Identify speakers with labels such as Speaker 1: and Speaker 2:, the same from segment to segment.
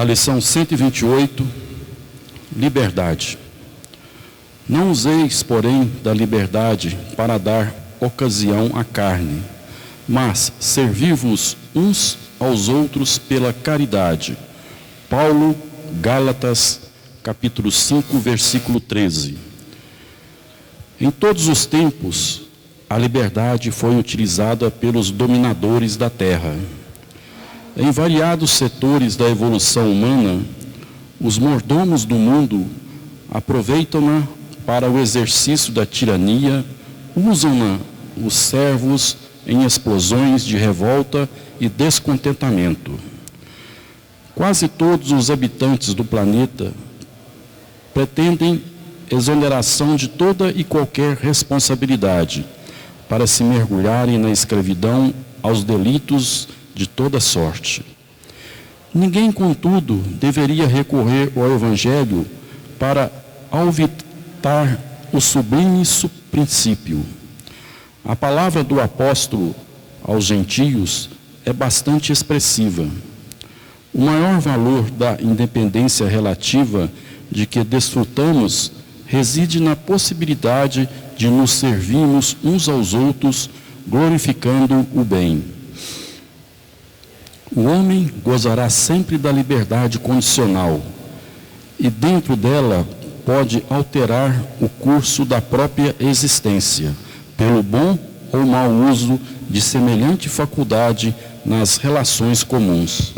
Speaker 1: da lição 128, liberdade. Não useis, porém, da liberdade para dar ocasião à carne, mas servi-vos uns aos outros pela caridade. Paulo, Gálatas, capítulo 5, versículo 13. Em todos os tempos, a liberdade foi utilizada pelos dominadores da terra. Em variados setores da evolução humana, os mordomos do mundo aproveitam-na para o exercício da tirania, usam-na os servos em explosões de revolta e descontentamento. Quase todos os habitantes do planeta pretendem exoneração de toda e qualquer responsabilidade para se mergulharem na escravidão aos delitos de toda sorte. Ninguém, contudo, deveria recorrer ao Evangelho para alvitar o sublime princípio. A palavra do apóstolo aos gentios é bastante expressiva. O maior valor da independência relativa de que desfrutamos reside na possibilidade de nos servirmos uns aos outros, glorificando o bem. O homem gozará sempre da liberdade condicional e dentro dela pode alterar o curso da própria existência, pelo bom ou mau uso de semelhante faculdade nas relações comuns.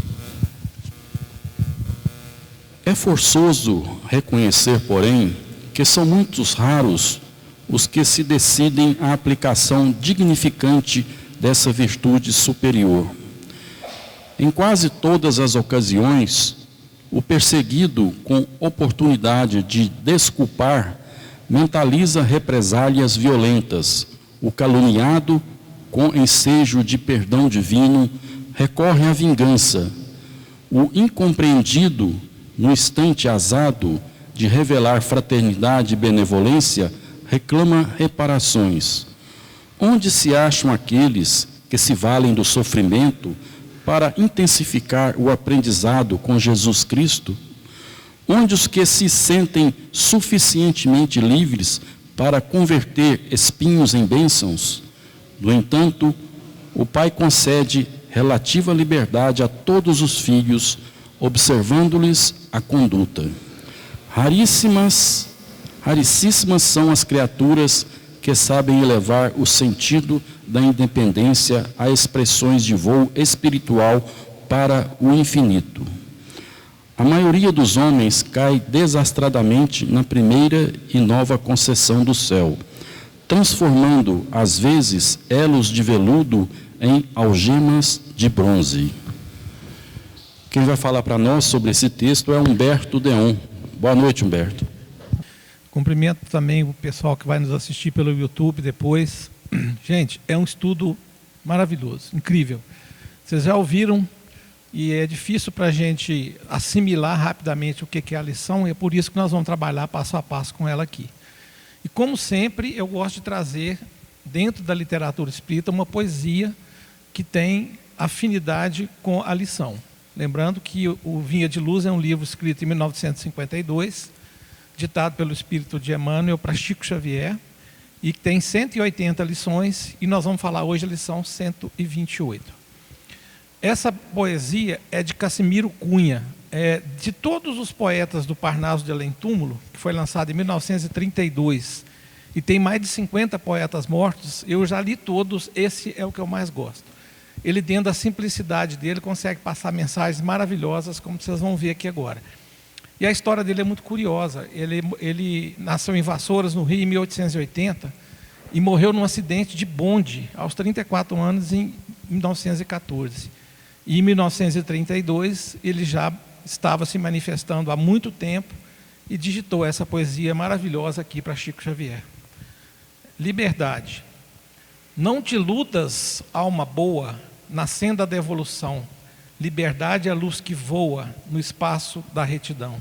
Speaker 1: É forçoso reconhecer, porém, que são muitos raros os que se decidem à aplicação dignificante dessa virtude superior. Em quase todas as ocasiões, o perseguido, com oportunidade de desculpar, mentaliza represálias violentas. O caluniado, com ensejo de perdão divino, recorre à vingança. O incompreendido, no instante azado de revelar fraternidade e benevolência, reclama reparações. Onde se acham aqueles que se valem do sofrimento para intensificar o aprendizado com Jesus Cristo? Onde os que se sentem suficientemente livres para converter espinhos em bênçãos? No entanto, o Pai concede relativa liberdade a todos os filhos, observando-lhes a conduta. Raríssimas são as criaturas que sabem elevar o sentido da independência a expressões de voo espiritual para o infinito. A maioria dos homens cai desastradamente na primeira e nova concessão do céu, transformando, às vezes, elos de veludo em algemas de bronze. Quem vai falar para nós sobre esse texto é Humberto Deon. Boa noite, Humberto.
Speaker 2: Cumprimento também o pessoal que vai nos assistir pelo YouTube depois. Gente, é um estudo maravilhoso, incrível. Vocês já ouviram e é difícil para a gente assimilar rapidamente o que é a lição, e é por isso que nós vamos trabalhar passo a passo com ela aqui. E como sempre, eu gosto de trazer, dentro da literatura espírita, uma poesia que tem afinidade com a lição. Lembrando que o Vinha de Luz é um livro escrito em 1952, ditado pelo espírito de Emmanuel para Chico Xavier, e que tem 180 lições, e nós vamos falar hoje a lição 128. Essa poesia é de Cassimiro Cunha, de todos os poetas do Parnaso de Além Túmulo, que foi lançado em 1932, e tem mais de 50 poetas mortos, eu já li todos, esse é o que eu mais gosto. Ele, dentro da simplicidade dele, consegue passar mensagens maravilhosas, como vocês vão ver aqui agora. E a história dele é muito curiosa. Ele nasceu em Vassouras, no Rio, em 1880, e morreu num acidente de bonde, aos 34 anos, em 1914. E em 1932, ele já estava se manifestando há muito tempo e digitou essa poesia maravilhosa aqui para Chico Xavier. Liberdade. Não te lutas, alma boa, na senda da evolução. Liberdade é a luz que voa no espaço da retidão.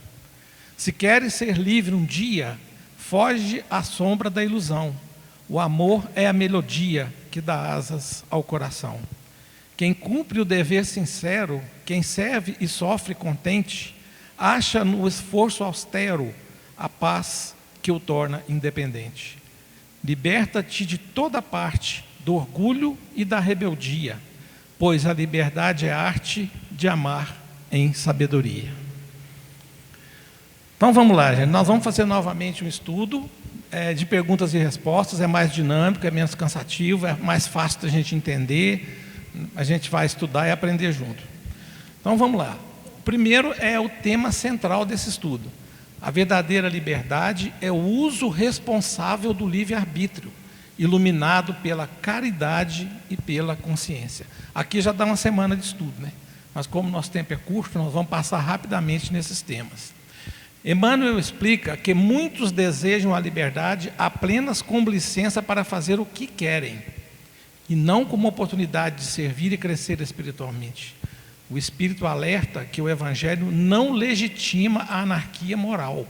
Speaker 2: Se queres ser livre um dia, foge à sombra da ilusão. O amor é a melodia que dá asas ao coração. Quem cumpre o dever sincero, quem serve e sofre contente, acha no esforço austero a paz que o torna independente. Liberta-te de toda parte do orgulho e da rebeldia, pois a liberdade é a arte de amar em sabedoria. Então vamos lá, gente. Nós vamos fazer novamente um estudo de perguntas e respostas. É mais dinâmico, é menos cansativo, é mais fácil da gente entender. A gente vai estudar e aprender junto. Então vamos lá. O primeiro é o tema central desse estudo. A verdadeira liberdade é o uso responsável do livre-arbítrio, iluminado pela caridade e pela consciência. Aqui já dá uma semana de estudo, né? Mas como nosso tempo é curto, nós vamos passar rapidamente nesses temas. Emmanuel explica que muitos desejam a liberdade apenas como licença para fazer o que querem, e não como oportunidade de servir e crescer espiritualmente. O Espírito alerta que o Evangelho não legitima a anarquia moral,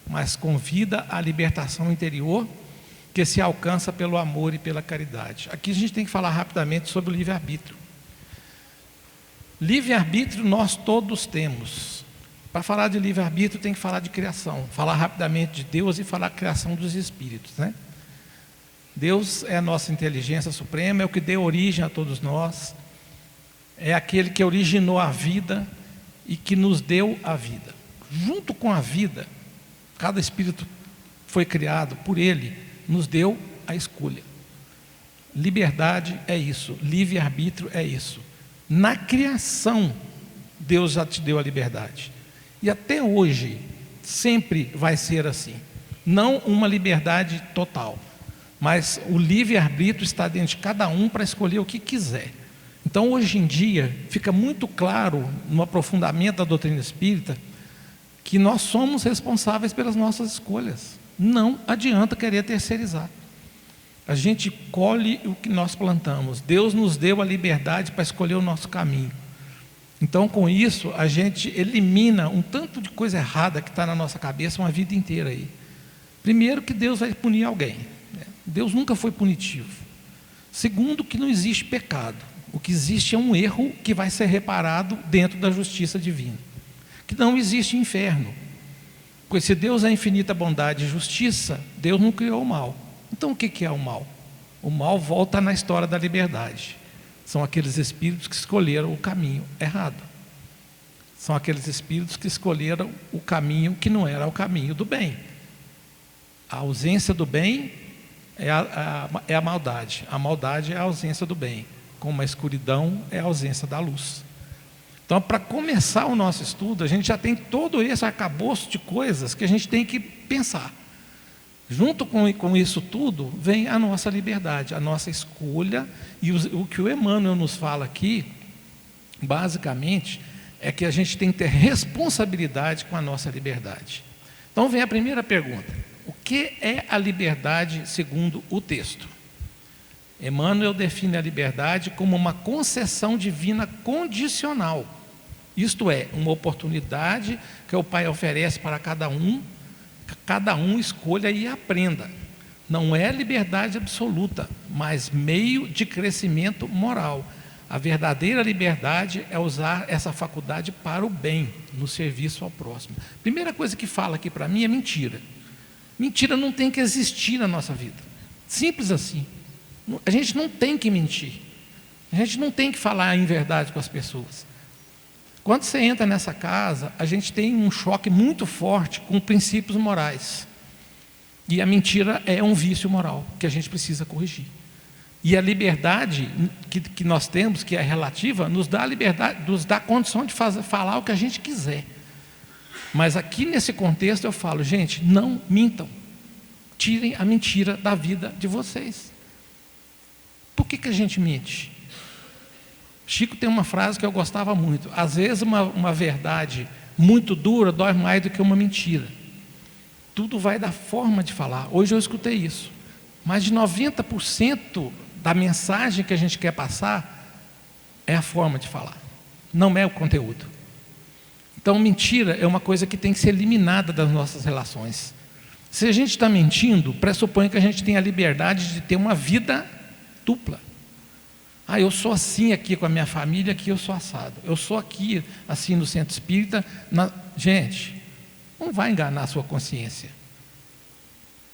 Speaker 2: mas convida à libertação interior que se alcança pelo amor e pela caridade. Aqui a gente tem que falar rapidamente sobre o livre-arbítrio. Livre-arbítrio nós todos temos. Para falar de livre-arbítrio tem que falar de criação, falar rapidamente de Deus e falar da criação dos espíritos, né? Deus é a nossa inteligência suprema, é o que deu origem a todos nós, é aquele que originou a vida e que nos deu a vida. Junto com a vida, cada espírito foi criado por ele, nos deu a escolha. Liberdade é isso, livre-arbítrio é isso. Na criação, Deus já te deu a liberdade. E até hoje, sempre vai ser assim. Não uma liberdade total, mas o livre-arbítrio está dentro de cada um para escolher o que quiser. Então, hoje em dia, fica muito claro, no aprofundamento da doutrina espírita, que nós somos responsáveis pelas nossas escolhas. Não adianta querer terceirizar. A gente colhe o que nós plantamos. Deus nos deu a liberdade para escolher o nosso caminho. Então, com isso, a gente elimina um tanto de coisa errada que está na nossa cabeça uma vida inteira aí. Primeiro, que Deus vai punir alguém. Deus nunca foi punitivo. Segundo, que não existe pecado. O que existe é um erro que vai ser reparado dentro da justiça divina. Que não existe inferno. Porque se Deus é infinita bondade e justiça, Deus não criou o mal. Então o que é o mal? O mal volta na história da liberdade. São aqueles espíritos que escolheram o caminho errado. São aqueles espíritos que escolheram o caminho que não era o caminho do bem. A ausência do bem é a maldade. A maldade é a ausência do bem. Como a escuridão é a ausência da luz. Então, para começar o nosso estudo, a gente já tem todo esse arcabouço de coisas que a gente tem que pensar. Junto com isso tudo, vem a nossa liberdade, a nossa escolha. E o que o Emmanuel nos fala aqui, basicamente, é que a gente tem que ter responsabilidade com a nossa liberdade. Então, vem a primeira pergunta. O que é a liberdade segundo o texto? Emmanuel define a liberdade como uma concessão divina condicional. Isto é, uma oportunidade que o Pai oferece para cada um escolha e aprenda. Não é liberdade absoluta, mas meio de crescimento moral. A verdadeira liberdade é usar essa faculdade para o bem, no serviço ao próximo. Primeira coisa que fala aqui para mim é mentira. Mentira não tem que existir na nossa vida. Simples assim. A gente não tem que mentir. A gente não tem que falar em verdade com as pessoas. Quando você entra nessa casa, a gente tem um choque muito forte com princípios morais. E a mentira é um vício moral que a gente precisa corrigir. E a liberdade que nós temos, que é relativa, nos dá a liberdade, nos dá a condição de falar o que a gente quiser. Mas aqui nesse contexto eu falo, gente, não mintam. Tirem a mentira da vida de vocês. Por que a gente mente? Chico tem uma frase que eu gostava muito. Às vezes uma verdade muito dura dói mais do que uma mentira. Tudo vai da forma de falar. Hoje eu escutei isso. Mais de 90% da mensagem que a gente quer passar é a forma de falar. Não é o conteúdo. Então mentira é uma coisa que tem que ser eliminada das nossas relações. Se a gente está mentindo, pressupõe que a gente tem a liberdade de ter uma vida dupla. Ah, eu sou assim aqui com a minha família, aqui eu sou assado. Eu sou aqui, assim, no centro espírita. Gente, não vai enganar a sua consciência.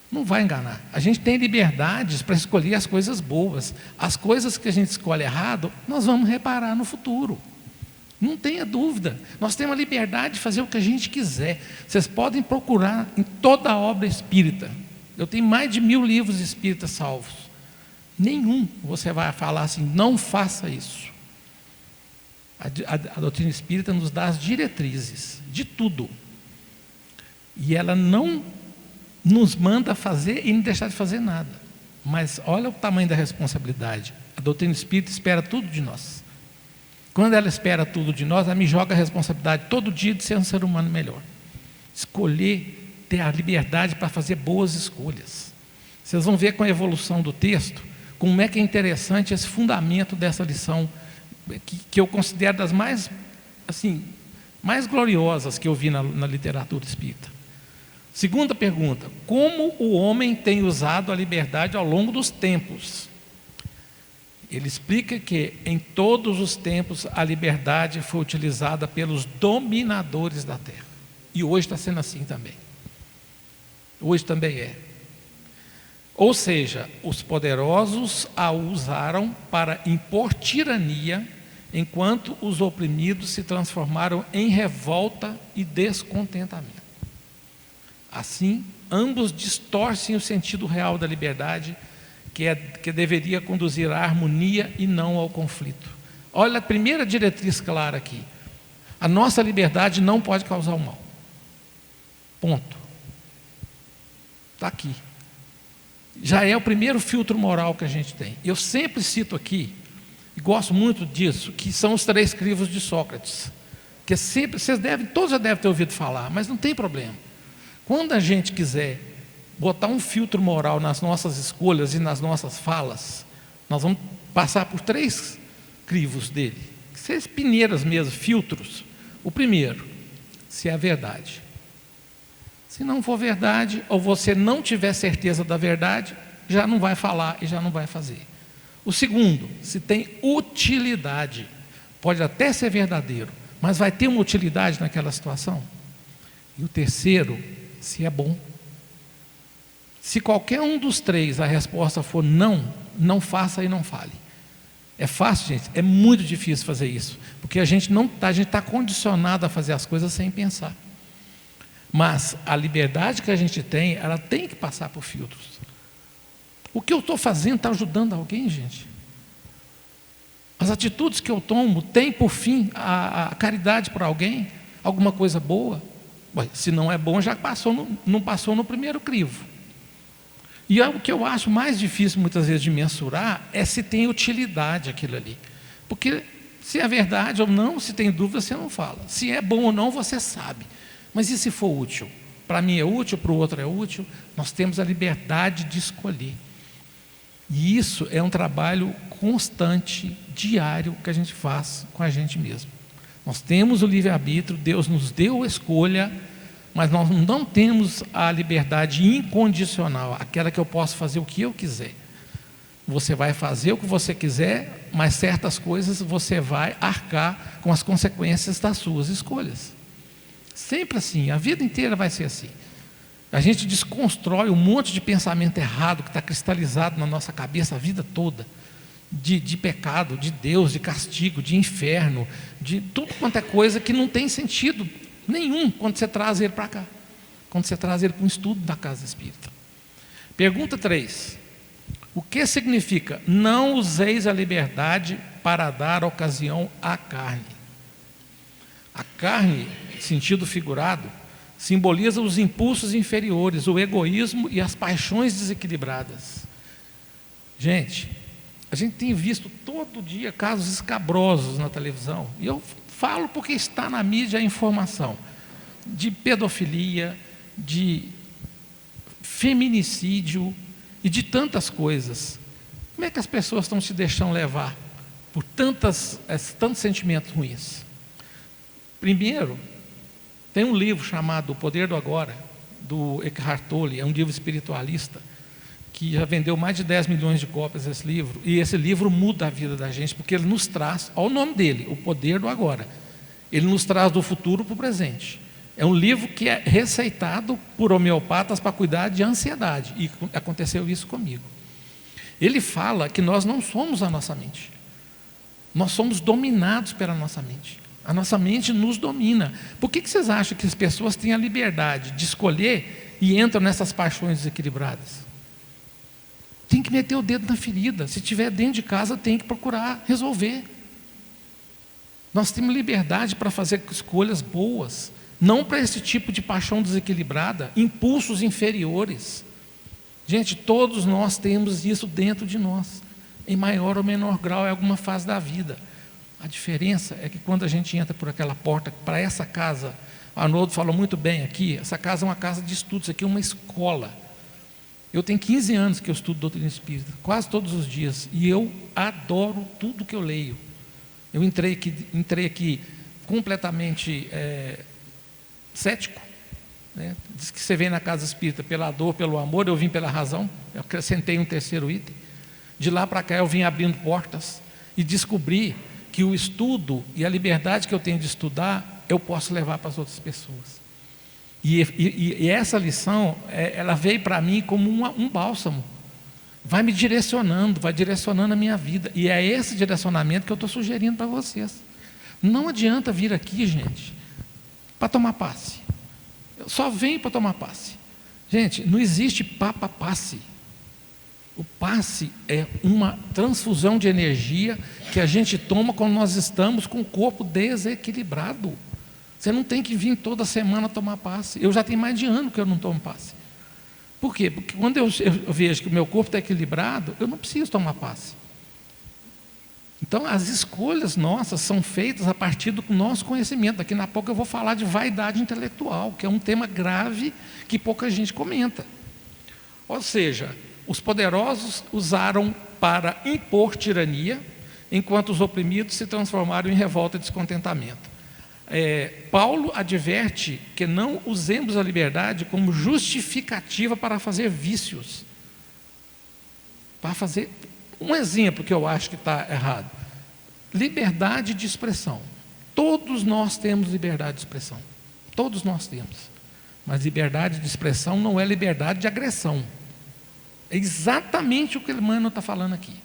Speaker 2: Não vai enganar. A gente tem liberdades para escolher as coisas boas. As coisas que a gente escolhe errado, nós vamos reparar no futuro. Não tenha dúvida. Nós temos a liberdade de fazer o que a gente quiser. Vocês podem procurar em toda a obra espírita. Eu tenho mais de 1000 livros espíritas salvos. Nenhum você vai falar assim, não faça isso. A doutrina espírita nos dá as diretrizes de tudo. E ela não nos manda fazer e não deixar de fazer nada. Mas olha o tamanho da responsabilidade. A doutrina espírita espera tudo de nós. Quando ela espera tudo de nós, ela me joga a responsabilidade todo dia de ser um ser humano melhor. Escolher, ter a liberdade para fazer boas escolhas. Vocês vão ver com a evolução do texto, como é que é interessante esse fundamento dessa lição, que eu considero das mais, assim, mais gloriosas que eu vi na literatura espírita. Segunda pergunta: como o homem tem usado a liberdade ao longo dos tempos? Ele explica que em todos os tempos a liberdade foi utilizada pelos dominadores da terra. E hoje está sendo assim também. Hoje também é. Ou seja, os poderosos a usaram para impor tirania, enquanto os oprimidos se transformaram em revolta e descontentamento. Assim, ambos distorcem o sentido real da liberdade, que deveria conduzir à harmonia e não ao conflito. Olha a primeira diretriz clara aqui: a nossa liberdade não pode causar o mal. Ponto. Está aqui. Já é o primeiro filtro moral que a gente tem. Eu sempre cito aqui, e gosto muito disso, que são os 3 crivos de Sócrates, que sempre, todos já devem ter ouvido falar, mas não tem problema. Quando a gente quiser botar um filtro moral nas nossas escolhas e nas nossas falas, nós vamos passar por 3 crivos dele, que são peneiras mesmo, filtros. O primeiro, se é verdade. Se não for verdade, ou você não tiver certeza da verdade, já não vai falar e já não vai fazer. O segundo, se tem utilidade. Pode até ser verdadeiro, mas vai ter uma utilidade naquela situação. E o terceiro, se é bom. Se qualquer um dos 3 a resposta for não, não faça e não fale. É fácil, gente? É muito difícil fazer isso, porque a gente está condicionado a fazer as coisas sem pensar. Mas a liberdade que a gente tem, ela tem que passar por filtros. O que eu estou fazendo está ajudando alguém, gente? As atitudes que eu tomo têm por fim a caridade para alguém? Alguma coisa boa? Ué, se não é bom, já não passou no primeiro crivo. E o que eu acho mais difícil muitas vezes de mensurar é se tem utilidade aquilo ali. Porque se é verdade ou não, se tem dúvida, você não fala. Se é bom ou não, você sabe. Mas e se for útil? Para mim é útil, para o outro é útil. Nós temos a liberdade de escolher. E isso é um trabalho constante, diário, que a gente faz com a gente mesmo. Nós temos o livre-arbítrio, Deus nos deu a escolha, mas nós não temos a liberdade incondicional, aquela que eu posso fazer o que eu quiser. Você vai fazer o que você quiser, mas certas coisas você vai arcar com as consequências das suas escolhas. Sempre assim, a vida inteira vai ser assim. A gente desconstrói um monte de pensamento errado que está cristalizado na nossa cabeça a vida toda, de pecado, de Deus, de castigo, de inferno, de tudo quanto é coisa que não tem sentido nenhum quando você traz ele para cá, quando você traz ele para um estudo da casa espírita. Pergunta 3: o que significa não useis a liberdade para dar ocasião à carne? A carne, sentido figurado, simboliza os impulsos inferiores, o egoísmo e as paixões desequilibradas. Gente, a gente tem visto todo dia casos escabrosos na televisão, e eu falo porque está na mídia a informação de pedofilia, de feminicídio e de tantas coisas. Como é que as pessoas estão se deixando levar por tantos sentimentos ruins? Primeiro, tem um livro chamado O Poder do Agora, do Eckhart Tolle, é um livro espiritualista, que já vendeu mais de 10 milhões de cópias esse livro, e esse livro muda a vida da gente, porque ele nos traz, olha o nome dele, O Poder do Agora. Ele nos traz do futuro para o presente. É um livro que é receitado por homeopatas para cuidar de ansiedade, e aconteceu isso comigo. Ele fala que nós não somos a nossa mente, nós somos dominados pela nossa mente. A nossa mente nos domina. Por que vocês acham que as pessoas têm a liberdade de escolher e entram nessas paixões desequilibradas? Tem que meter o dedo na ferida. Se estiver dentro de casa, tem que procurar resolver. Nós temos liberdade para fazer escolhas boas, não para esse tipo de paixão desequilibrada, impulsos inferiores. Gente, todos nós temos isso dentro de nós, em maior ou menor grau, em alguma fase da vida. A diferença é que quando a gente entra por aquela porta, para essa casa, o Arnoldo falou muito bem aqui, essa casa é uma casa de estudos, aqui é uma escola. Eu tenho 15 anos que eu estudo doutrina espírita, quase todos os dias, e eu adoro tudo que eu leio. Eu entrei aqui completamente cético, né? Diz que você vem na casa espírita pela dor, pelo amor, eu vim pela razão, eu acrescentei um terceiro item. De lá para cá eu vim abrindo portas e descobri que o estudo e a liberdade que eu tenho de estudar, eu posso levar para as outras pessoas. E essa lição, ela veio para mim como um bálsamo. Vai me direcionando, vai direcionando a minha vida. E é esse direcionamento que eu estou sugerindo para vocês. Não adianta vir aqui, gente, para tomar passe. Eu só venho para tomar passe. Gente, não existe passe. O passe é uma transfusão de energia que a gente toma quando nós estamos com o corpo desequilibrado. Você não tem que vir toda semana tomar passe. Eu já tenho mais de ano que eu não tomo passe. Por quê? Porque quando eu vejo que o meu corpo está equilibrado, eu não preciso tomar passe. Então, as escolhas nossas são feitas a partir do nosso conhecimento. Daqui a pouco eu vou falar de vaidade intelectual, que é um tema grave que pouca gente comenta. Ou seja, os poderosos usaram para impor tirania, enquanto os oprimidos se transformaram em revolta e descontentamento. Paulo adverte que não usemos a liberdade como justificativa para fazer vícios. Para fazer um exemplo que eu acho que está errado. Liberdade de expressão. Todos nós temos liberdade de expressão. Todos nós temos. Mas liberdade de expressão não é liberdade de agressão. É exatamente o que o Emmanuel está falando aqui.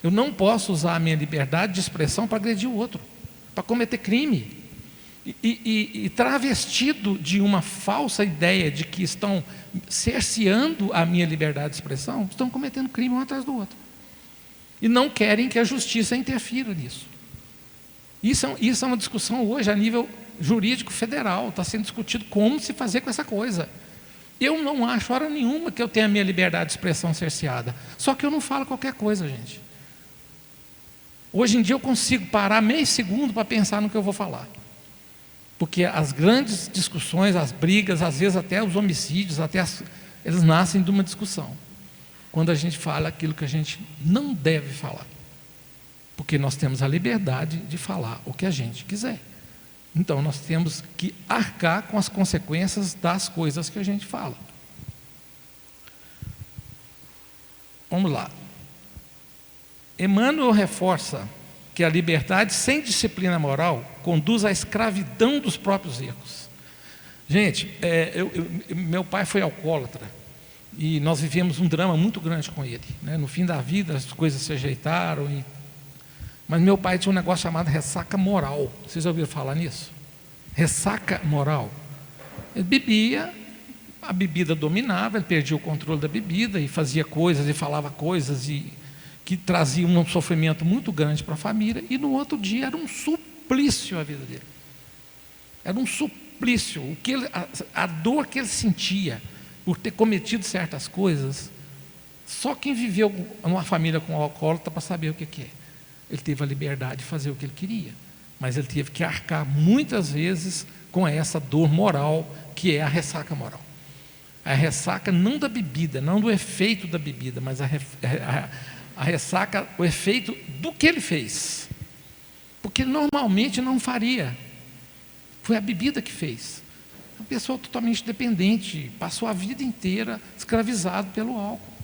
Speaker 2: Eu não posso usar a minha liberdade de expressão para agredir o outro, para cometer crime. E travestido de uma falsa ideia de que estão cerceando a minha liberdade de expressão, estão cometendo crime um atrás do outro. E não querem que a justiça interfira nisso. Isso é uma discussão hoje a nível jurídico federal, está sendo discutido como se fazer com essa coisa. Eu não acho hora nenhuma que eu tenha a minha liberdade de expressão cerceada, só que eu não falo qualquer coisa, gente. Hoje em dia eu consigo parar meio segundo para pensar no que eu vou falar. Porque as grandes discussões, as brigas, às vezes até os homicídios, eles nascem de uma discussão. Quando a gente fala aquilo que a gente não deve falar. Porque nós temos a liberdade de falar o que a gente quiser. Então nós temos que arcar com as consequências das coisas que a gente fala. Vamos lá. Emmanuel reforça que a liberdade sem disciplina moral conduz à escravidão dos próprios erros. Gente, meu pai foi alcoólatra e nós vivemos um drama muito grande com ele, né? No fim da vida as coisas se ajeitaram, mas meu pai tinha um negócio chamado ressaca moral. Vocês já ouviram falar nisso? Ressaca moral. Ele bebia, a bebida dominava, ele perdia o controle da bebida e fazia coisas e falava coisas que trazia um sofrimento muito grande para a família, e no outro dia era um suplício a vida dele. Era um suplício. A dor que ele sentia por ter cometido certas coisas, só quem viveu numa família com alcoólatra para saber o que é. Ele teve a liberdade de fazer o que ele queria, mas ele teve que arcar muitas vezes com essa dor moral, que é a ressaca moral. A ressaca não da bebida, não do efeito da bebida, mas a ressaca, o efeito do que ele fez, porque normalmente não faria. Foi a bebida que fez. Uma pessoa totalmente dependente, passou a vida inteira escravizado pelo álcool.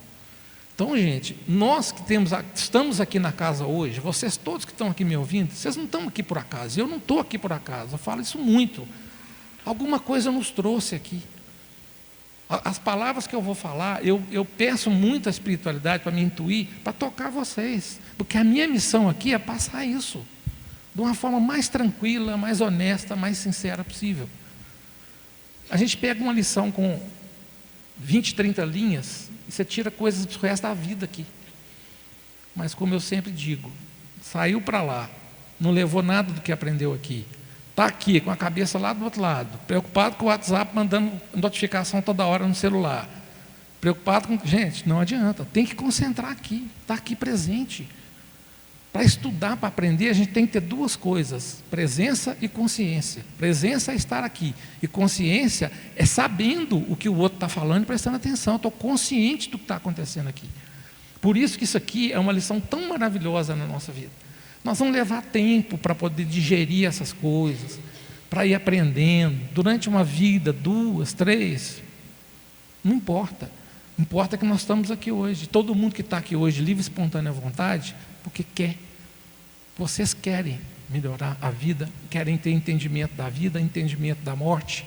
Speaker 2: Então, gente, nós que estamos aqui na casa hoje, vocês todos que estão aqui me ouvindo, vocês não estão aqui por acaso, eu não estou aqui por acaso, eu falo isso muito. Alguma coisa nos trouxe aqui. As palavras que eu vou falar, eu peço muito a espiritualidade para me intuir, para tocar vocês, porque a minha missão aqui é passar isso de uma forma mais tranquila, mais honesta, mais sincera possível. A gente pega uma lição com 20, 30 linhas, e você tira coisas do resto da vida aqui. Mas como eu sempre digo, saiu para lá, não levou nada do que aprendeu aqui. Está aqui, com a cabeça lá do outro lado, preocupado com o WhatsApp, mandando notificação toda hora no celular. Preocupado com... Gente, não adianta, tem que concentrar aqui, está aqui presente. Para estudar, para aprender, a gente tem que ter duas coisas: presença e consciência. Presença é estar aqui, e consciência é sabendo o que o outro está falando e prestando atenção. Estou consciente do que está acontecendo aqui. Por isso que isso aqui é uma lição tão maravilhosa na nossa vida. Nós vamos levar tempo para poder digerir essas coisas, para ir aprendendo, durante uma vida, 2, 3, não importa. Importa que nós estamos aqui hoje. Todo mundo que está aqui hoje, livre, espontânea vontade, porque quer. Vocês querem melhorar a vida, querem ter entendimento da vida, entendimento da morte,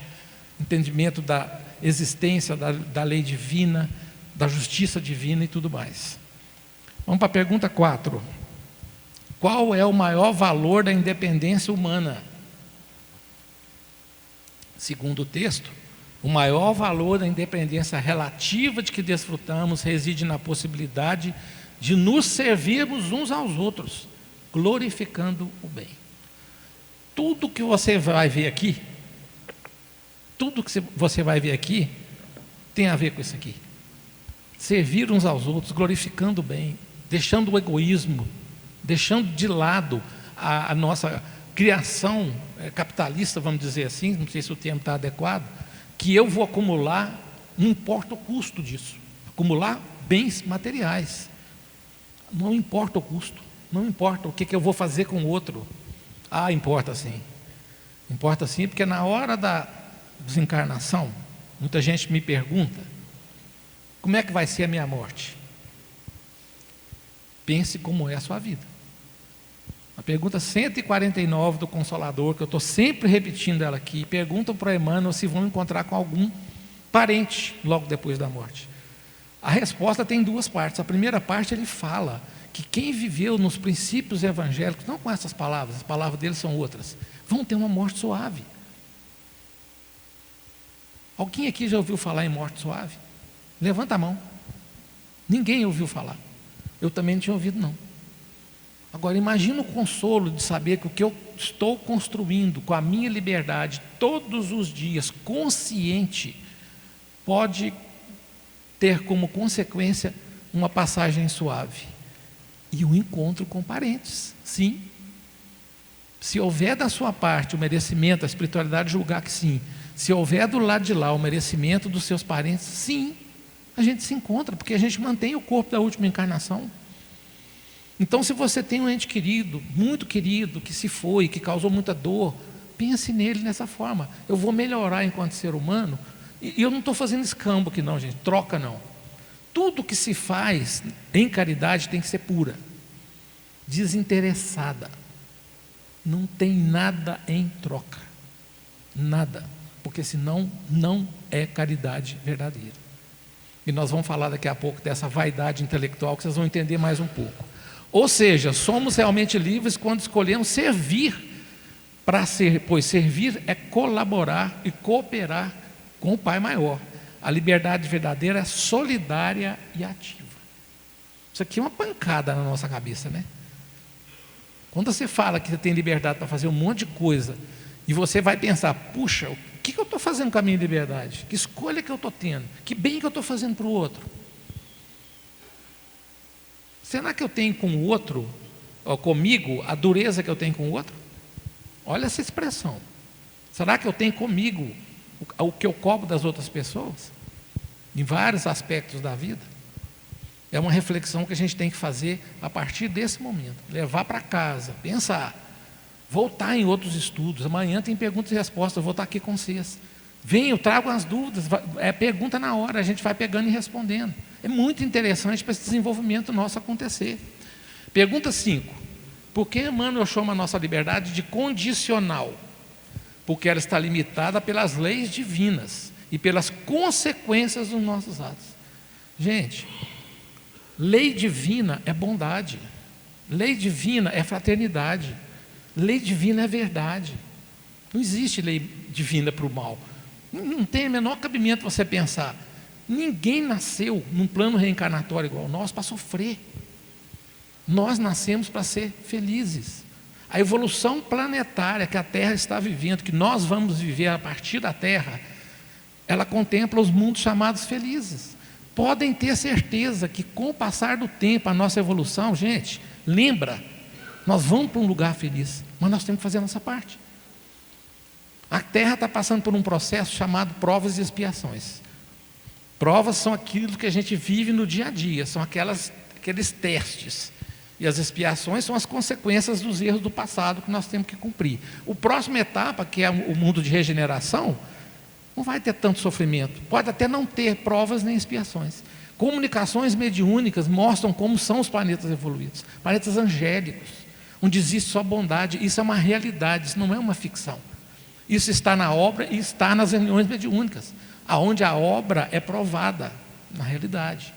Speaker 2: entendimento da existência, da lei divina, da justiça divina e tudo mais. Vamos para a pergunta 4. Qual é o maior valor da independência humana? Segundo o texto, o maior valor da independência relativa de que desfrutamos reside na possibilidade de nos servirmos uns aos outros, glorificando o bem. Tudo que você vai ver aqui, tem a ver com isso aqui. Servir uns aos outros, glorificando o bem, deixando o egoísmo, deixando de lado a nossa criação capitalista, vamos dizer assim, não sei se o termo está adequado, que eu vou acumular, não importa o custo disso, acumular bens materiais, não importa o custo, não importa o que eu vou fazer com o outro. Importa sim, porque na hora da desencarnação, muita gente me pergunta, como é que vai ser a minha morte? Pense como é a sua vida. A pergunta 149 do Consolador, que eu estou sempre repetindo ela aqui, perguntam para Emmanuel se vão encontrar com algum parente logo depois da morte. A resposta tem duas partes. A primeira parte, ele fala que quem viveu nos princípios evangélicos, não com essas palavras, as palavras dele são outras, vão ter uma morte suave. Alguém aqui já ouviu falar em morte suave? Levanta a mão. Ninguém ouviu falar. Eu também não tinha ouvido, não. Agora, imagina o consolo de saber que o que eu estou construindo com a minha liberdade todos os dias, consciente, pode ter como consequência uma passagem suave. E um encontro com parentes, sim. Se houver da sua parte o merecimento, a espiritualidade julgar que sim. Se houver do lado de lá o merecimento dos seus parentes, sim. A gente se encontra, porque a gente mantém o corpo da última encarnação. Então, se você tem um ente querido, muito querido, que se foi, que causou muita dor, pense nele nessa forma. Eu vou melhorar enquanto ser humano, e eu não estou fazendo escambo aqui não, gente, troca não. Tudo que se faz em caridade tem que ser pura, desinteressada. Não tem nada em troca, nada, porque senão não é caridade verdadeira. E nós vamos falar daqui a pouco dessa vaidade intelectual, que vocês vão entender mais um pouco. Ou seja, somos realmente livres quando escolhemos servir para ser, pois servir é colaborar e cooperar com o Pai Maior. A liberdade verdadeira é solidária e ativa. Isso aqui é uma pancada na nossa cabeça, né? Quando você fala que você tem liberdade para fazer um monte de coisa, e você vai pensar, puxa, o que eu estou fazendo com a minha liberdade? Que escolha que eu estou tendo? Que bem que eu estou fazendo para o outro? Será que eu tenho com o outro, ou comigo, a dureza que eu tenho com o outro? Olha essa expressão. Será que eu tenho comigo o que eu cobro das outras pessoas? Em vários aspectos da vida. É uma reflexão que a gente tem que fazer a partir desse momento. Levar para casa, pensar, voltar em outros estudos. Amanhã tem perguntas e respostas, eu vou estar aqui com vocês. Venham, tragam as dúvidas, pergunta na hora, a gente vai pegando e respondendo. É muito interessante para esse desenvolvimento nosso acontecer. Pergunta 5. Por que Emmanuel chama a nossa liberdade de condicional? Porque ela está limitada pelas leis divinas e pelas consequências dos nossos atos. Gente, lei divina é bondade, lei divina é fraternidade, lei divina é verdade. Não existe lei divina para o mal. Não tem o menor cabimento você pensar. Ninguém nasceu num plano reencarnatório igual nós para sofrer. Nós nascemos para ser felizes. A evolução planetária que a Terra está vivendo, que nós vamos viver a partir da Terra, ela contempla os mundos chamados felizes. Podem ter certeza que com o passar do tempo, a nossa evolução, gente, lembra, nós vamos para um lugar feliz, mas nós temos que fazer a nossa parte. A Terra está passando por um processo chamado provas e expiações. Provas são aquilo que a gente vive no dia a dia, são aqueles testes. E as expiações são as consequências dos erros do passado que nós temos que cumprir. A próxima etapa, que é o mundo de regeneração, não vai ter tanto sofrimento, pode até não ter provas nem expiações. Comunicações mediúnicas mostram como são os planetas evoluídos, planetas angélicos, onde existe só bondade. Isso é uma realidade, isso não é uma ficção. Isso está na obra e está nas reuniões mediúnicas, aonde a obra é provada na realidade.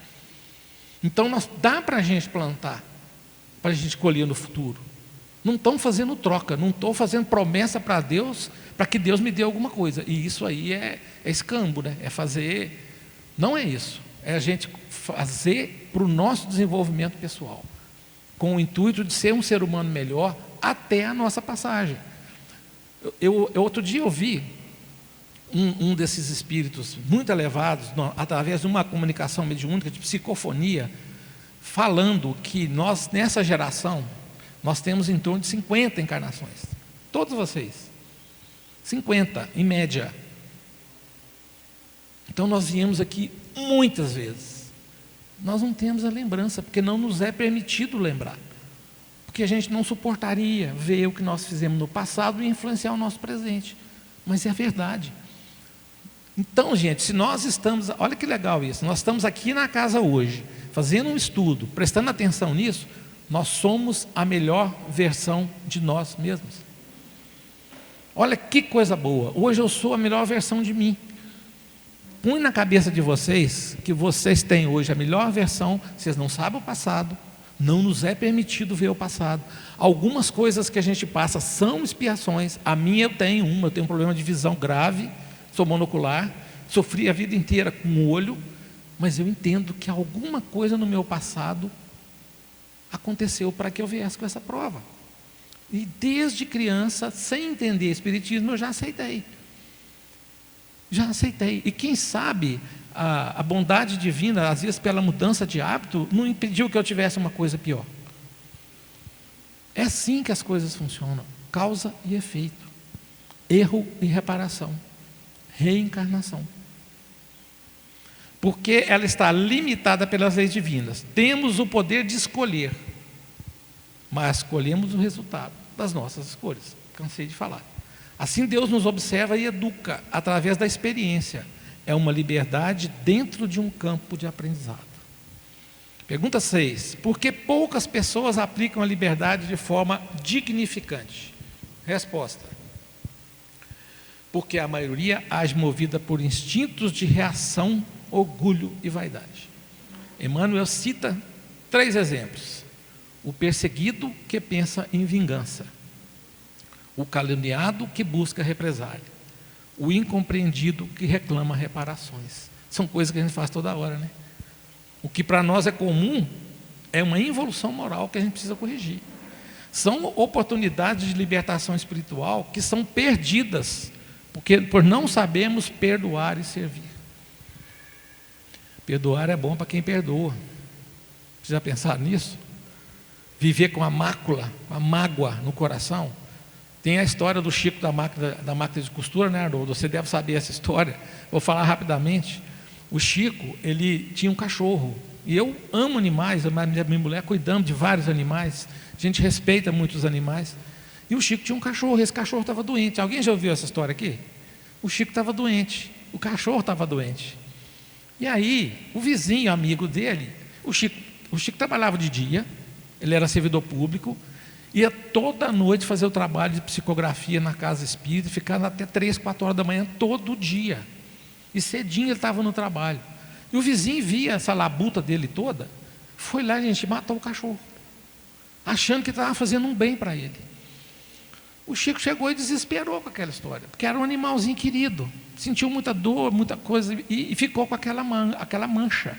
Speaker 2: Então dá para a gente plantar, para a gente colher no futuro. Não estão fazendo troca, não estou fazendo promessa para Deus, para que Deus me dê alguma coisa. E isso aí é escambo, né? É fazer, não é isso. É a gente fazer para o nosso desenvolvimento pessoal, com o intuito de ser um ser humano melhor até a nossa passagem. Outro dia eu vi um desses espíritos muito elevados, através de uma comunicação mediúnica de psicofonia, falando que nós, nessa geração, nós temos em torno de 50 encarnações. Todos vocês. 50, em média. Então nós viemos aqui muitas vezes. Nós não temos a lembrança, porque não nos é permitido lembrar. Porque a gente não suportaria ver o que nós fizemos no passado e influenciar o nosso presente. Mas é a verdade. Então, gente, se nós estamos... Olha que legal isso. Nós estamos aqui na casa hoje, fazendo um estudo, prestando atenção nisso, nós somos a melhor versão de nós mesmos. Olha que coisa boa. Hoje eu sou a melhor versão de mim. Põe na cabeça de vocês que vocês têm hoje a melhor versão. Vocês não sabem o passado. Não nos é permitido ver o passado. Algumas coisas que a gente passa são expiações. A minha eu tenho um problema de visão grave, sou monocular, sofri a vida inteira com o olho, mas eu entendo que alguma coisa no meu passado aconteceu para que eu viesse com essa prova. E desde criança, sem entender espiritismo, eu já aceitei. Já aceitei. E quem sabe a bondade divina, às vezes pela mudança de hábito, não impediu que eu tivesse uma coisa pior. É assim que as coisas funcionam. Causa e efeito. Erro e reparação. Reencarnação. Porque ela está limitada pelas leis divinas. Temos o poder de escolher, mas escolhemos o resultado das nossas escolhas. Cansei de falar. Assim Deus nos observa e educa através da experiência. É uma liberdade dentro de um campo de aprendizado. Pergunta 6. Por que poucas pessoas aplicam a liberdade de forma dignificante? Resposta. Porque a maioria age movida por instintos de reação, orgulho e vaidade. Emmanuel cita 3 exemplos. O perseguido que pensa em vingança. O caluniado que busca represália. O incompreendido que reclama reparações. São coisas que a gente faz toda hora, né? O que para nós é comum é uma involução moral que a gente precisa corrigir. São oportunidades de libertação espiritual que são perdidas, porque por não sabermos perdoar e servir. Perdoar é bom para quem perdoa. Precisa pensar nisso? Viver com a mácula, a mágoa no coração. Tem a história do Chico da máquina de costura, né, Haroldo? Você deve saber essa história. Vou falar rapidamente. O Chico, ele tinha um cachorro. E eu amo animais, minha mulher cuidamos de vários animais. A gente respeita muito os animais. E o Chico tinha um cachorro, esse cachorro estava doente. Alguém já ouviu essa história aqui? O Chico estava doente, o cachorro estava doente. E aí, o vizinho, amigo dele, o Chico trabalhava de dia, ele era servidor público, ia toda noite fazer o trabalho de psicografia na casa espírita, ficando até 3, 4 horas da manhã, todo dia. E cedinho ele estava no trabalho. E o vizinho via essa labuta dele toda, foi lá, gente, matou o cachorro, achando que estava fazendo um bem para ele. O Chico chegou e desesperou com aquela história, porque era um animalzinho querido, sentiu muita dor, muita coisa, e ficou com aquela mancha.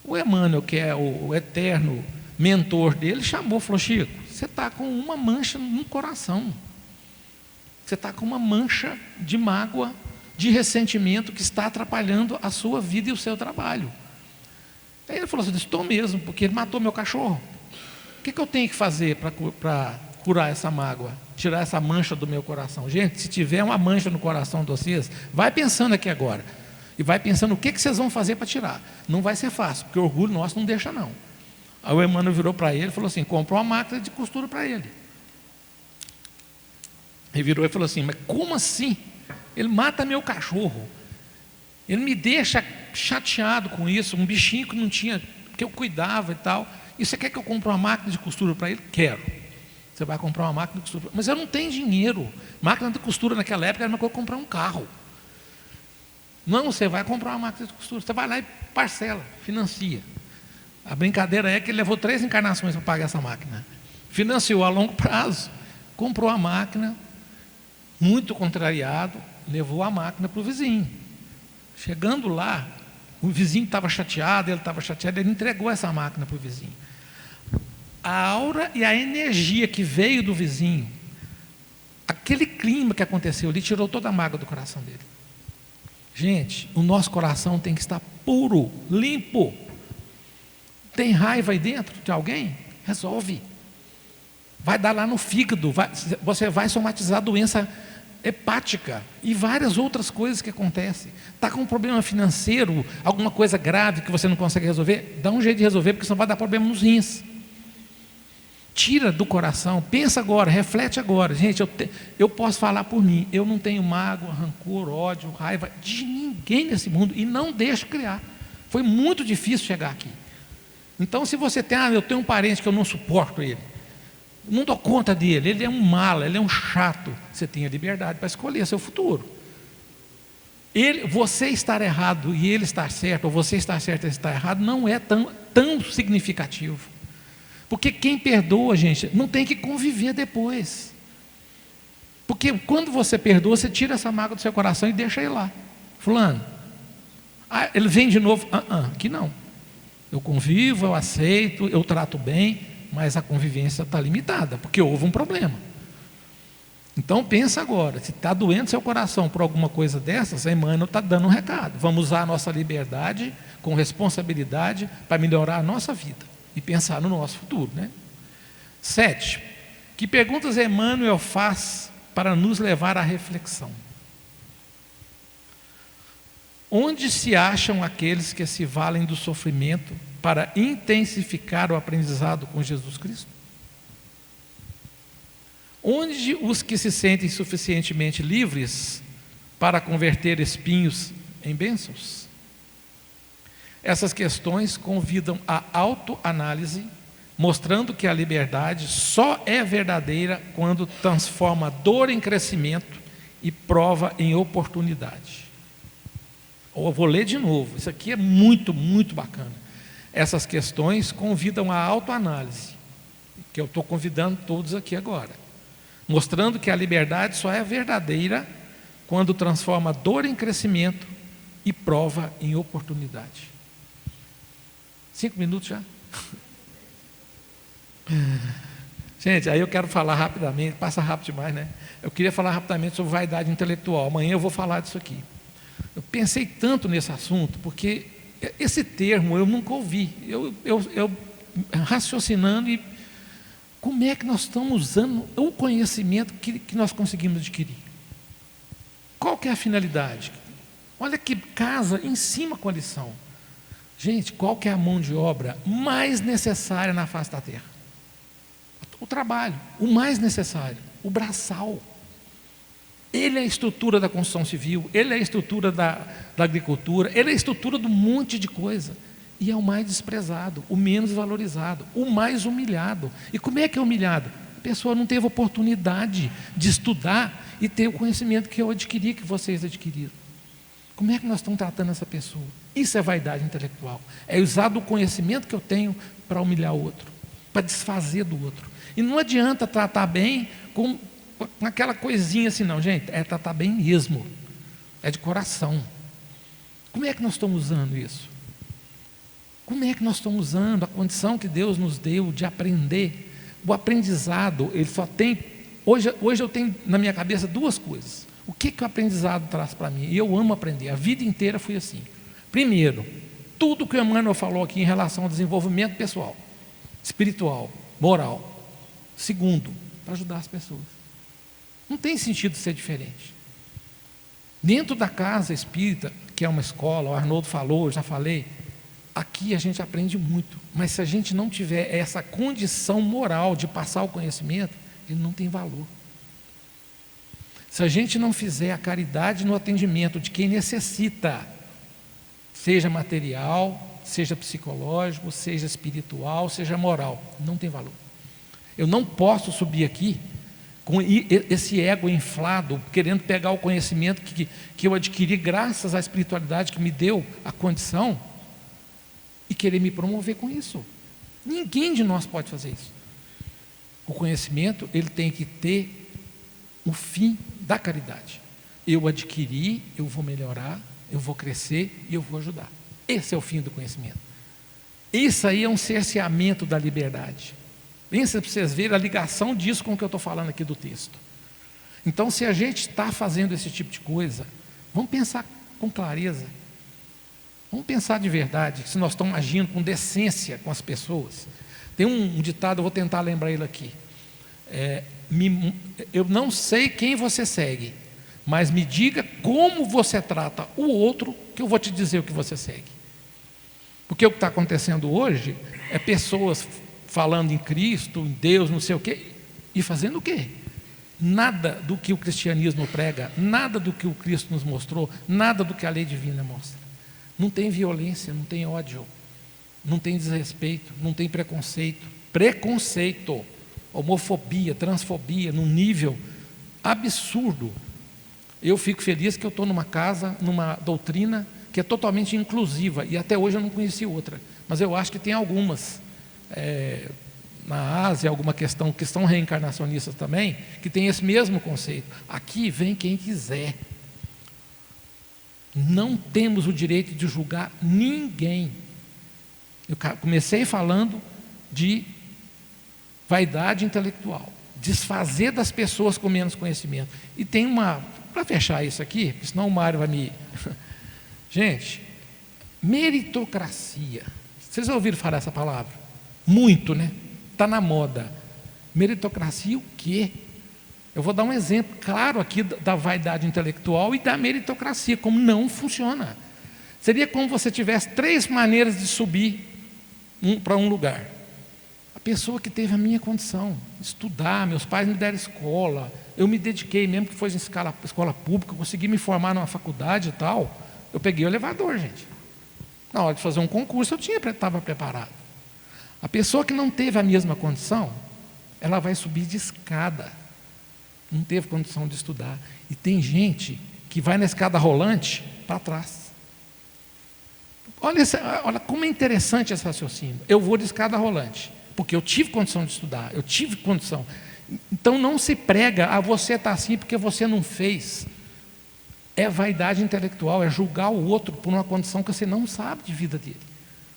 Speaker 2: O Emmanuel, que é o eterno mentor dele, chamou, falou: Chico, você está com uma mancha no coração, você está com uma mancha de mágoa, de ressentimento que está atrapalhando a sua vida e o seu trabalho. Aí ele falou assim: estou mesmo, porque ele matou meu cachorro. O que eu tenho que fazer para curar essa mágoa, tirar essa mancha do meu coração? Gente, se tiver uma mancha no coração de vocês, vai pensando aqui agora, e vai pensando o que vocês vão fazer para tirar. Não vai ser fácil, porque o orgulho nosso não deixa não. Aí o Emmanuel virou para ele e falou assim: comprou uma máquina de costura para ele. Ele virou e falou assim: mas como assim? Ele mata meu cachorro, ele me deixa chateado com isso, um bichinho que não tinha, que eu cuidava e tal, e você quer que eu compre uma máquina de costura para ele? Quero. Você vai comprar uma máquina de costura, mas eu não tenho dinheiro. Máquina de costura naquela época era uma coisa que comprar um carro. Não, você vai comprar uma máquina de costura, você vai lá e parcela, financia. A brincadeira é que ele levou 3 encarnações para pagar essa máquina. Financiou a longo prazo, comprou a máquina, muito contrariado, levou a máquina para o vizinho. Chegando lá, o vizinho estava chateado, ele entregou essa máquina para o vizinho. A aura e a energia que veio do vizinho, aquele clima que aconteceu ali, tirou toda a mágoa do coração dele. Gente, o nosso coração tem que estar puro, limpo. Tem raiva aí dentro de alguém? Resolve. Vai dar lá no fígado, você vai somatizar doença hepática e várias outras coisas que acontecem. Está com um problema financeiro, alguma coisa grave que você não consegue resolver? Dá um jeito de resolver, porque senão vai dar problema nos rins. Tira do coração, pensa agora, reflete agora. Gente, eu posso falar por mim, eu não tenho mágoa, rancor, ódio, raiva de ninguém nesse mundo e não deixo criar. Foi muito difícil chegar aqui. Então, se você tem, eu tenho um parente que eu não suporto ele, não dou conta dele, ele é um mala, ele é um chato, você tem a liberdade para escolher seu futuro. Você estar errado e ele estar certo, ou você estar certo e ele estar errado, não é tão significativo. Porque quem perdoa, gente, não tem que conviver depois. Porque quando você perdoa, você tira essa mágoa do seu coração e deixa ele lá. Fulano, ele vem de novo, aqui não. Eu convivo, eu aceito, eu trato bem, mas a convivência está limitada, porque houve um problema. Então pensa agora, se está doendo seu coração por alguma coisa dessas, a Emmanuel está dando um recado. Vamos usar a nossa liberdade com responsabilidade para melhorar a nossa vida e pensar no nosso futuro, né? 7. Que perguntas Emmanuel faz para nos levar à reflexão? Onde se acham aqueles que se valem do sofrimento para intensificar o aprendizado com Jesus Cristo? Onde os que se sentem suficientemente livres para converter espinhos em bênçãos? Essas questões convidam à autoanálise, mostrando que a liberdade só é verdadeira quando transforma dor em crescimento e prova em oportunidade. Eu vou ler de novo, isso aqui é muito, muito bacana. Essas questões convidam à autoanálise, que eu estou convidando todos aqui agora, mostrando que a liberdade só é verdadeira quando transforma dor em crescimento e prova em oportunidade. 5 minutos já? Gente, aí eu quero falar rapidamente, passa rápido demais, né? Eu queria falar rapidamente sobre vaidade intelectual. Amanhã eu vou falar disso aqui. Eu pensei tanto nesse assunto, porque esse termo eu nunca ouvi. Eu raciocinando e como é que nós estamos usando o conhecimento que nós conseguimos adquirir? Qual que é a finalidade? Olha que casa em cima com a lição. Gente, qual que é a mão de obra mais necessária na face da terra? O trabalho, o mais necessário, o braçal. Ele é a estrutura da construção civil, ele é a estrutura da agricultura, ele é a estrutura de um monte de coisa. E é o mais desprezado, o menos valorizado, o mais humilhado. E como é que é humilhado? A pessoa não teve oportunidade de estudar e ter o conhecimento que eu adquiri, que vocês adquiriram. Como é que nós estamos tratando essa pessoa? Isso é vaidade intelectual. É usar do conhecimento que eu tenho para humilhar o outro, para desfazer do outro. E não adianta tratar bem com aquela coisinha assim, não, gente. É tratar bem mesmo. É de coração. Como é que nós estamos usando isso? Como é que nós estamos usando a condição que Deus nos deu de aprender? O aprendizado, ele só tem... Hoje eu tenho na minha cabeça duas coisas. O que o aprendizado traz para mim? E eu amo aprender, a vida inteira fui assim. Primeiro, tudo que o Emmanuel falou aqui em relação ao desenvolvimento pessoal, espiritual, moral. Segundo, para ajudar as pessoas. Não tem sentido ser diferente. Dentro da casa espírita, que é uma escola, o Arnoldo falou, eu já falei, aqui a gente aprende muito, mas se a gente não tiver essa condição moral de passar o conhecimento, ele não tem valor. Se a gente não fizer a caridade no atendimento de quem necessita, seja material, seja psicológico, seja espiritual, seja moral, não tem valor. Eu não posso subir aqui com esse ego inflado, querendo pegar o conhecimento que eu adquiri graças à espiritualidade que me deu a condição, e querer me promover com isso. Ninguém de nós pode fazer isso. O conhecimento, ele tem que ter o fim da caridade. Eu adquiri, eu vou melhorar, eu vou crescer e eu vou ajudar. Esse é o fim do conhecimento. Isso aí é um cerceamento da liberdade. Pensa para vocês verem a ligação disso com o que eu estou falando aqui do texto. Então, se a gente está fazendo esse tipo de coisa, vamos pensar com clareza. Vamos pensar de verdade, se nós estamos agindo com decência com as pessoas. Tem um ditado, eu vou tentar lembrar ele aqui. Eu não sei quem você segue, mas me diga como você trata o outro, que eu vou te dizer o que você segue. Porque o que está acontecendo hoje é pessoas falando em Cristo, em Deus, não sei o quê, e fazendo o quê? Nada do que o cristianismo prega, nada do que o Cristo nos mostrou, nada do que a lei divina mostra. Não tem violência, não tem ódio, não tem desrespeito, não tem preconceito, homofobia, transfobia, num nível absurdo. Eu fico feliz que eu estou numa casa, numa doutrina que é totalmente inclusiva, e até hoje eu não conheci outra, mas eu acho que tem algumas, na Ásia, alguma questão que são reencarnacionistas também, que tem esse mesmo conceito. Aqui vem quem quiser. Não temos o direito de julgar ninguém. Eu comecei falando de vaidade intelectual, desfazer das pessoas com menos conhecimento. E tem para fechar isso aqui, porque senão o Mário vai me... Gente, meritocracia. Vocês já ouviram falar essa palavra? Muito, né? Está na moda. Meritocracia o quê? Eu vou dar um exemplo claro aqui da vaidade intelectual e da meritocracia, como não funciona. Seria como você tivesse 3 maneiras de subir para um lugar. A pessoa que teve a minha condição, estudar, meus pais me deram escola, eu me dediquei, mesmo que fosse em escola pública, eu consegui me formar numa faculdade e tal, eu peguei o elevador, gente. Na hora de fazer um concurso, eu estava preparado. A pessoa que não teve a mesma condição, ela vai subir de escada. Não teve condição de estudar. E tem gente que vai na escada rolante para trás. Olha como é interessante esse raciocínio. Eu vou de escada rolante, porque eu tive condição de estudar, eu tive condição. Então não se prega, você está assim porque você não fez. É vaidade intelectual, é julgar o outro por uma condição que você não sabe de vida dele.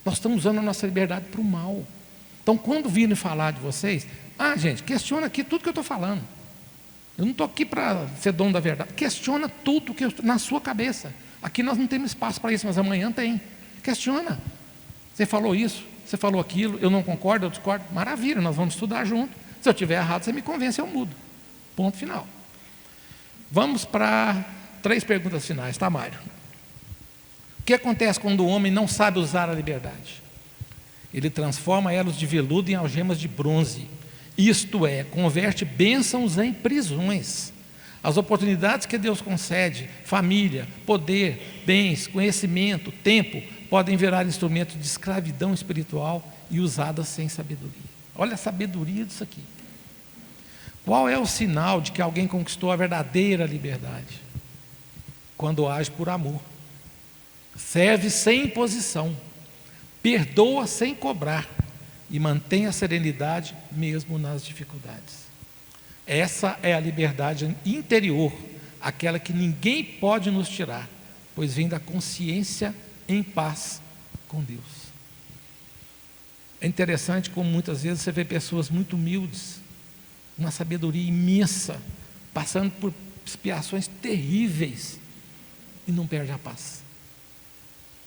Speaker 2: Nós estamos usando a nossa liberdade para o mal. Então quando virem falar de vocês, gente, questiona aqui tudo que eu estou falando. Eu não estou aqui para ser dono da verdade. Questiona tudo que na sua cabeça. Aqui nós não temos espaço para isso, mas amanhã tem. Questiona. Você falou isso, você falou aquilo, eu não concordo, eu discordo. Maravilha, nós vamos estudar junto. Se eu estiver errado, você me convence, eu mudo. Ponto final. Vamos para 3 perguntas finais, tá, Mário? O que acontece quando o homem não sabe usar a liberdade? Ele transforma elos de veludo em algemas de bronze. Isto é, converte bênçãos em prisões. As oportunidades que Deus concede, família, poder, bens, conhecimento, tempo, podem virar instrumento de escravidão espiritual e usadas sem sabedoria. Olha a sabedoria disso aqui. Qual é o sinal de que alguém conquistou a verdadeira liberdade? Quando age por amor, serve sem imposição, perdoa sem cobrar e mantém a serenidade mesmo nas dificuldades. Essa é a liberdade interior, aquela que ninguém pode nos tirar, pois vem da consciência em paz com Deus. É interessante como muitas vezes você vê pessoas muito humildes, uma sabedoria imensa, passando por expiações terríveis e não perde a paz.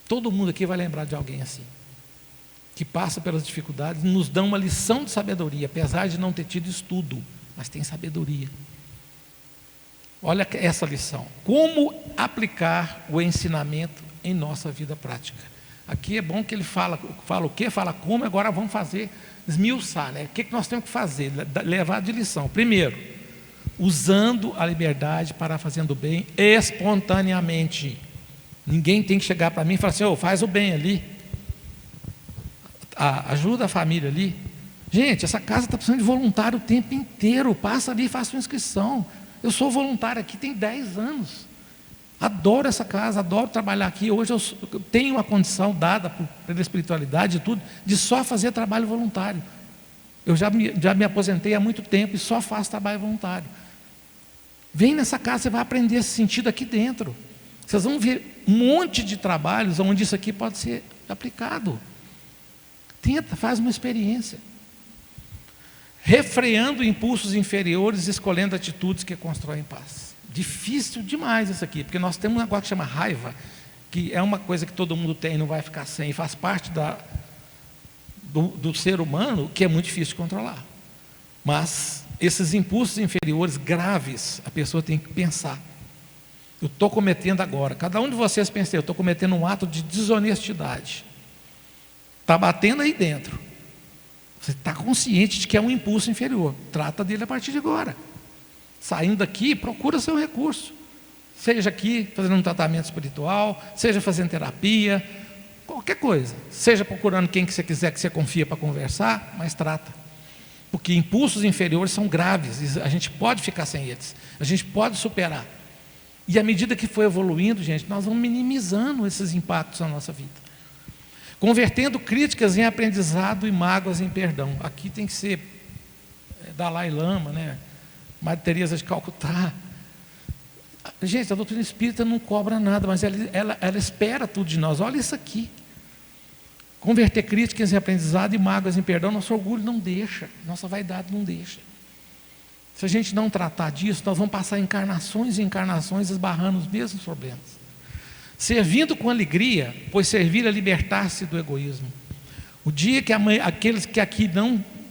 Speaker 2: Todo mundo aqui vai lembrar de alguém assim, que passa pelas dificuldades, nos dá uma lição de sabedoria, apesar de não ter tido estudo, mas tem sabedoria. Olha essa lição. Como aplicar o ensinamento em nossa vida prática? Aqui é bom que ele fala o quê? Fala como, agora vamos fazer, esmiuçar, né? O que nós temos que fazer? Levar de lição. Primeiro, usando a liberdade para fazendo o bem espontaneamente. Ninguém tem que chegar para mim e falar assim, faz o bem ali, ajuda a família ali. Gente, essa casa está precisando de voluntário o tempo inteiro, passa ali e faça uma inscrição. Eu sou voluntário aqui tem 10 anos, adoro essa casa, adoro trabalhar aqui. Hoje eu tenho uma condição dada pela espiritualidade e tudo, de só fazer trabalho voluntário. Eu já me aposentei há muito tempo e só faço trabalho voluntário. Vem nessa casa, você vai aprender esse sentido aqui dentro. Vocês vão ver um monte de trabalhos onde isso aqui pode ser aplicado. Tenta, faz uma experiência. Refreando impulsos inferiores, escolhendo atitudes que constroem paz. Difícil demais isso aqui, porque nós temos um negócio que chama raiva, que é uma coisa que todo mundo tem e não vai ficar sem, faz parte do ser humano, que é muito difícil de controlar. Mas esses impulsos inferiores graves, a pessoa tem que pensar. Eu estou cometendo agora, cada um de vocês pensa, eu estou cometendo um ato de desonestidade. Está batendo aí dentro. Você está consciente de que é um impulso inferior. Trata dele a partir de agora. Saindo daqui, procura seu recurso. Seja aqui fazendo um tratamento espiritual, seja fazendo terapia, qualquer coisa. Seja procurando quem que você quiser, que você confia para conversar, mas trata. Porque impulsos inferiores são graves, a gente pode ficar sem eles, a gente pode superar. E à medida que for evoluindo, gente, nós vamos minimizando esses impactos na nossa vida. Convertendo críticas em aprendizado e mágoas em perdão. Aqui tem que ser Dalai Lama, né? Madre Teresa de Calcutá. Gente, a doutrina espírita não cobra nada, mas ela espera tudo de nós. Olha isso aqui. Converter críticas em aprendizado e mágoas em perdão. Nosso orgulho não deixa, nossa vaidade não deixa. Se a gente não tratar disso, nós vamos passar encarnações e encarnações esbarrando os mesmos problemas. Servindo com alegria, pois servir é libertar-se do egoísmo. O dia que aqueles que aqui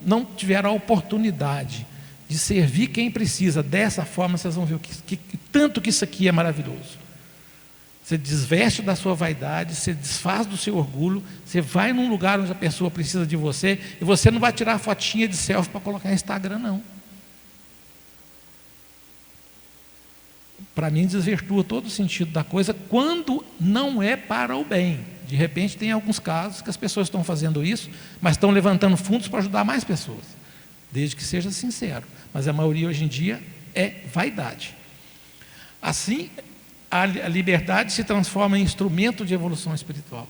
Speaker 2: não tiveram a oportunidade de servir quem precisa dessa forma, vocês vão ver tanto que isso aqui é maravilhoso. Você desveste da sua vaidade, você desfaz do seu orgulho, você vai num lugar onde a pessoa precisa de você, e você não vai tirar fotinha de selfie para colocar no Instagram, não. Para mim desvirtua todo o sentido da coisa quando não é para o bem. De repente tem alguns casos que as pessoas estão fazendo isso, mas estão levantando fundos para ajudar mais pessoas, desde que seja sincero. Mas a maioria hoje em dia é vaidade. Assim, a liberdade se transforma em instrumento de evolução espiritual.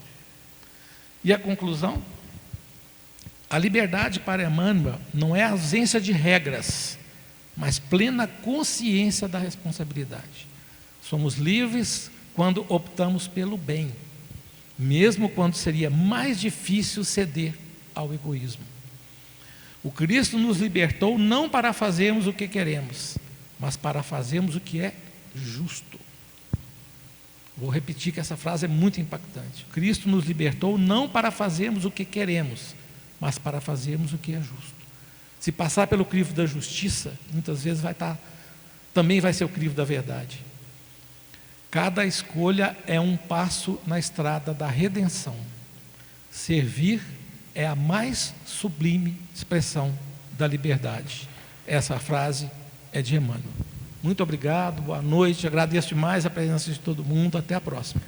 Speaker 2: E a conclusão? A liberdade para Emmanuel não é ausência de regras, mas plena consciência da responsabilidade. Somos livres quando optamos pelo bem, mesmo quando seria mais difícil ceder ao egoísmo. O Cristo nos libertou não para fazermos o que queremos, mas para fazermos o que é justo. Vou repetir que essa frase é muito impactante. Cristo nos libertou não para fazermos o que queremos, mas para fazermos o que é justo. Se passar pelo crivo da justiça, muitas vezes também vai ser o crivo da verdade. Cada escolha é um passo na estrada da redenção. Servir é a mais sublime expressão da liberdade. Essa frase é de Emmanuel. Muito obrigado, boa noite, agradeço demais a presença de todo mundo, até a próxima.